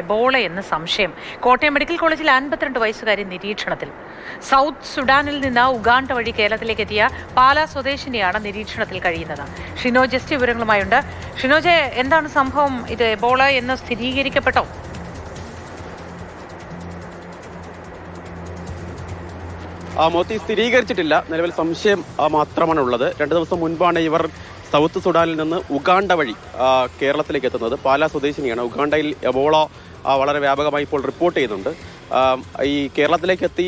Ebola എന്ന് സംശയം. Kottayam medical കോളേജിൽ 52 വയസ്സുകാരി നിരീക്ഷണത്തിൽ. സൗത്ത് സുഡാനിൽ നിന്ന് ഉഗാണ്ട വഴി കേരളത്തിലേക്ക് എത്തിയ പാലാ സ്വദേശിനിയാണ് നിരീക്ഷണത്തിൽ കഴിയുന്നത്. ഷിനോജ് എസ് ടി വിവരങ്ങളുമായുണ്ട്. ഷിനോജ്, എന്താണ് സംഭവം? ഇത് എബോള എന്ന് സ്ഥിരീകരിക്കപ്പെട്ടോ? മോത്തി സ്ഥിരീകരിച്ചിട്ടില്ല. നിലവിൽ സംശയം മാത്രമാണ് ഉള്ളത്. 2 ദിവസം മുൻപാണ് ഇവർ സൗത്ത് സുഡാനിൽ നിന്ന് ഉഗാണ്ട വഴി കേരളത്തിലേക്ക് എത്തുന്നത്. പാലാ സ്വദേശിനിയാണ്. ഉഗാണ്ടയിൽ എബോള വളരെ വ്യാപകമായി ഇപ്പോൾ റിപ്പോർട്ട് ചെയ്യുന്നുണ്ട്. ഈ കേരളത്തിലേക്ക് എത്തി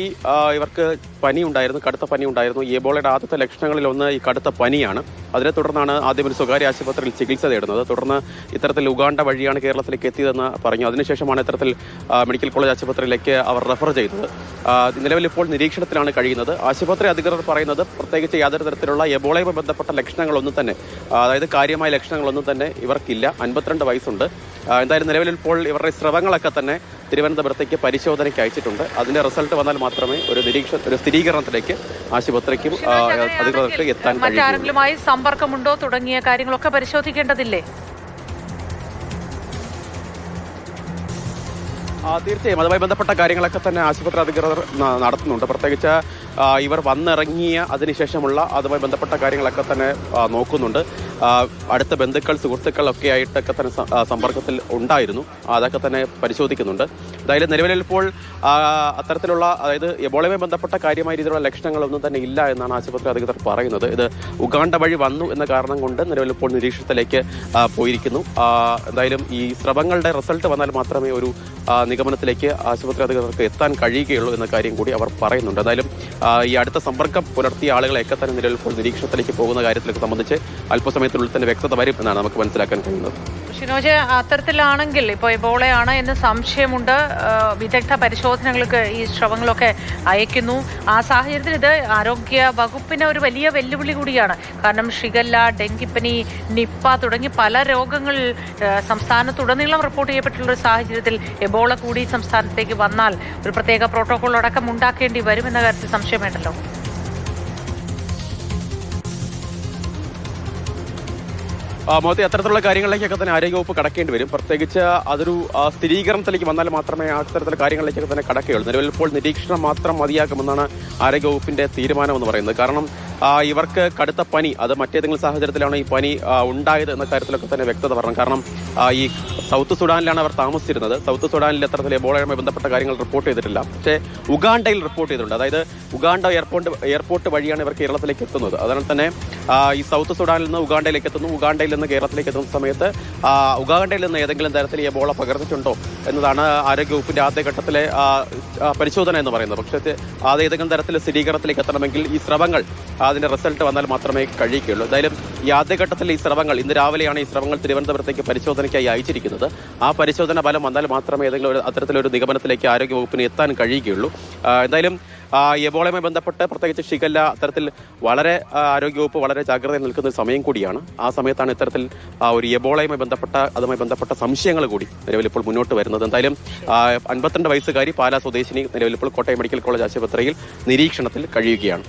ഇവർക്ക് പനി ഉണ്ടായിരുന്നു, കടുത്ത പനി ഉണ്ടായിരുന്നു. എബോളയുടെ ആദ്യത്തെ ലക്ഷണങ്ങളിലൊന്ന് ഈ കടുത്ത പനിയാണ്. അതിനെ തുടർന്നാണ് ആദ്യം ഒരു സ്വകാര്യ ആശുപത്രിയിൽ ചികിത്സ തേടുന്നത്. തുടർന്ന് ഇത്തരത്തിൽ ഉഗാണ്ട വഴിയാണ് കേരളത്തിലേക്ക് എത്തിയതെന്ന് പറഞ്ഞു. അതിനുശേഷമാണ് ഇത്തരത്തിൽ മെഡിക്കൽ കോളേജ് ആശുപത്രിയിലേക്ക് അവർ റെഫർ ചെയ്തത്. നിലവിൽ ഇപ്പോൾ നിരീക്ഷണത്തിലാണ് കഴിയുന്നത്. ആശുപത്രി അധികൃതർ പറയുന്നത് പ്രത്യേകിച്ച് യാതൊരു തരത്തിലുള്ള എബോളയുമായി ബന്ധപ്പെട്ട ലക്ഷണങ്ങളൊന്നും തന്നെ, അതായത് കാര്യമായ ലക്ഷണങ്ങളൊന്നും തന്നെ ഇവർക്കില്ല. 52 വയസ്സുണ്ട്. എന്തായാലും നിലവിൽ ഇപ്പോൾ ഇവരുടെ സ്രവങ്ങളൊക്കെ തന്നെ തിരുവനന്തപുരത്തേക്ക് പരിശോധനയ്ക്ക് അയച്ചിട്ടുണ്ട്. അതിന്റെ റിസൾട്ട് വന്നാൽ മാത്രമേ ഒരു സ്ഥിരീകരണത്തിലേക്ക് ആശുപത്രിക്കും അധികൃതർക്ക് എത്താൻ കഴിയൂ. മറ്റാരെങ്കിലുമായി സമ്പർക്കമുണ്ടോ തുടങ്ങിയ കാര്യങ്ങളൊക്കെ പരിശോധിക്കേണ്ടതില്ലേ? തീർച്ചയായും അതുമായി ബന്ധപ്പെട്ട കാര്യങ്ങളൊക്കെ തന്നെ ആശുപത്രി അധികൃതർ നടത്തുന്നുണ്ട്. പ്രത്യേകിച്ച് ഇവർ വന്നിറങ്ങിയ അതിനുശേഷമുള്ള അതുമായി ബന്ധപ്പെട്ട കാര്യങ്ങളൊക്കെ തന്നെ നോക്കുന്നുണ്ട്. അടുത്ത ബന്ധുക്കൾ, സുഹൃത്തുക്കൾ ഒക്കെ ആയിട്ടൊക്കെ തന്നെ സമ്പർക്കത്തിൽ ഉണ്ടായിരുന്നു. അതൊക്കെ തന്നെ പരിശോധിക്കുന്നുണ്ട്. എന്തായാലും നിലവിൽ ഇപ്പോൾ അത്തരത്തിലുള്ള, അതായത് എബോളയുമായി ബന്ധപ്പെട്ട കാര്യമായ രീതിയിലുള്ള ലക്ഷണങ്ങളൊന്നും തന്നെ ഇല്ല എന്നാണ് ആശുപത്രി അധികൃതർ പറയുന്നത്. ഇത് ഉഗാണ്ട വഴി വന്നു എന്ന കാരണം കൊണ്ട് നിലവിൽ ഇപ്പോൾ നിരീക്ഷണത്തിലേക്ക് പോയിരിക്കുന്നു. എന്തായാലും ഈ സ്രവങ്ങളുടെ റിസൾട്ട് വന്നാൽ മാത്രമേ ഒരു നിഗമനത്തിലേക്ക് ആശുപത്രി അധികൃതർക്ക് എത്താൻ കഴിയുകയുള്ളൂ എന്ന കാര്യം കൂടി അവർ പറയുന്നുണ്ട്. എന്തായാലും ഈ അടുത്ത സമ്പർക്കം പുലർത്തിയ ആളുകളെയൊക്കെ തന്നെ നിലവിൽ ഇപ്പോൾ നിരീക്ഷണത്തിലേക്ക് പോകുന്ന കാര്യത്തിലേക്ക് സംബന്ധിച്ച് അല്പസമയത്തിനുള്ളിൽ തന്നെ വ്യക്തത വരും എന്നാണ് നമുക്ക് മനസ്സിലാക്കാൻ കഴിയുന്നത്. ഷിനോജ്, അത്തരത്തിലാണെങ്കിൽ ഇപ്പോൾ എബോളയാണ് എന്ന് സംശയമുണ്ട്. വിദഗ്ധ പരിശോധനകൾക്ക് ഈ ശ്രവങ്ങളൊക്കെ അയക്കുന്നു. ആ സാഹചര്യത്തിൽ ഇത് ആരോഗ്യ വകുപ്പിന് ഒരു വലിയ വെല്ലുവിളി കൂടിയാണ്. കാരണം ഷിഗല്ല, ഡെങ്കിപ്പനി, നിപ്പ തുടങ്ങി പല രോഗങ്ങൾ സംസ്ഥാനത്തുടനീളം റിപ്പോർട്ട് ചെയ്യപ്പെട്ടുള്ള ഒരു സാഹചര്യത്തിൽ എബോള കൂടി സംസ്ഥാനത്തേക്ക് വന്നാൽ ഒരു പ്രത്യേക പ്രോട്ടോകോൾ അടക്കം ഉണ്ടാക്കേണ്ടി വരുമെന്ന കാര്യത്തിൽ സംശയം വേണ്ടല്ലോ. മോദി, അത്തരത്തിലുള്ള കാര്യങ്ങളിലേക്കൊക്കെ തന്നെ ആരോഗ്യവകുപ്പ് കടക്കേണ്ടി വരും. പ്രത്യേകിച്ച് അതൊരു സ്ഥിരീകരണത്തിലേക്ക് വന്നാൽ മാത്രമേ അത്തരത്തിലുള്ള കാര്യങ്ങളിലേക്കൊക്കെ തന്നെ കടക്കുകയുള്ളൂ. നിലവിൽ ഇപ്പോൾ നിരീക്ഷണം മാത്രം മതിയാക്കുമെന്നാണ് ആരോഗ്യവകുപ്പിന്റെ തീരുമാനം എന്ന് പറയുന്നത്. കാരണം ഇവർക്ക് കടുത്ത പനി, അത് മറ്റേതെങ്കിലും സാഹചര്യത്തിലാണ് ഈ പനി ഉണ്ടായത് എന്ന കാര്യത്തിലൊക്കെ തന്നെ വ്യക്തത പറഞ്ഞു. കാരണം ഈ സൗത്ത് സുഡാനിലാണ് അവർ താമസിച്ചിരുന്നത്. സൗത്ത് സുഡാനിൽ അത്തരത്തിൽ എബോളയുമായി ബന്ധപ്പെട്ട കാര്യങ്ങൾ റിപ്പോർട്ട് ചെയ്തിട്ടില്ല. പക്ഷേ ഉഗാണ്ടയിൽ റിപ്പോർട്ട് ചെയ്തിട്ടുണ്ട്. അതായത് ഉഗാണ്ട എയർപോർട്ട് വഴിയാണ് ഇവർ കേരളത്തിലേക്ക് എത്തുന്നത്. അതിനാൽ തന്നെ ഈ സൗത്ത് സുഡാനിൽ നിന്ന് ഉഗാണ്ടയിലേക്ക് എത്തുന്നു. ഉഗാണ്ടയിൽ നിന്ന് കേരളത്തിലേക്ക് എത്തുന്ന സമയത്ത് ഉഗാണ്ടയിൽ നിന്ന് ഏതെങ്കിലും തരത്തിൽ എബോള പകർന്നിട്ടുണ്ടോ എന്നതാണ് ആരോഗ്യവകുപ്പിന്റെ ആദ്യഘട്ടത്തിലെ പരിശോധന എന്ന് പറയുന്നത്. പക്ഷേ അത് ഏതെങ്കിലും തരത്തിൽ സ്ഥിരീകരണത്തിലേക്ക് എത്തണമെങ്കിൽ ഈ സ്രവങ്ങൾ, അതിന്റെ റിസൾട്ട് വന്നാൽ മാത്രമേ കഴിയുകയുള്ളൂ. എന്തായാലും ഈ ആദ്യഘട്ടത്തിൽ ഈ സ്രവങ്ങൾ, ഇന്ന് രാവിലെയാണ് ഈ സ്രവങ്ങൾ തിരുവനന്തപുരത്തേക്ക് പരിശോധനയ്ക്കായി അയച്ചിരിക്കുന്നത്. ആ പരിശോധന ഫലം വന്നാൽ മാത്രമേ ഏതെങ്കിലും അത്തരത്തിലൊരു നിഗമനത്തിലേക്ക് ആരോഗ്യവകുപ്പിന് എത്താൻ കഴിയുകയുള്ളൂ. എന്തായാലും എബോളയുമായി ബന്ധപ്പെട്ട് പ്രത്യേകിച്ച് ഷിഗല്ല അത്തരത്തിൽ വളരെ ആരോഗ്യവകുപ്പ് വളരെ ജാഗ്രതയിൽ നിൽക്കുന്ന ഒരു സമയം കൂടിയാണ്. ആ സമയത്താണ് ഇത്തരത്തിൽ ഒരു അതുമായി ബന്ധപ്പെട്ട സംശയങ്ങൾ കൂടി നിലവിൽ ഇപ്പോൾ മുന്നോട്ട് വരുന്നത്. എന്തായാലും 52 വയസ്സുകാരി പാലാ സ്വദേശിനി നിലവിൽ ഇപ്പോൾ കോട്ടയം മെഡിക്കൽ കോളേജ് ആശുപത്രിയിൽ നിരീക്ഷണത്തിൽ കഴിയുകയാണ്.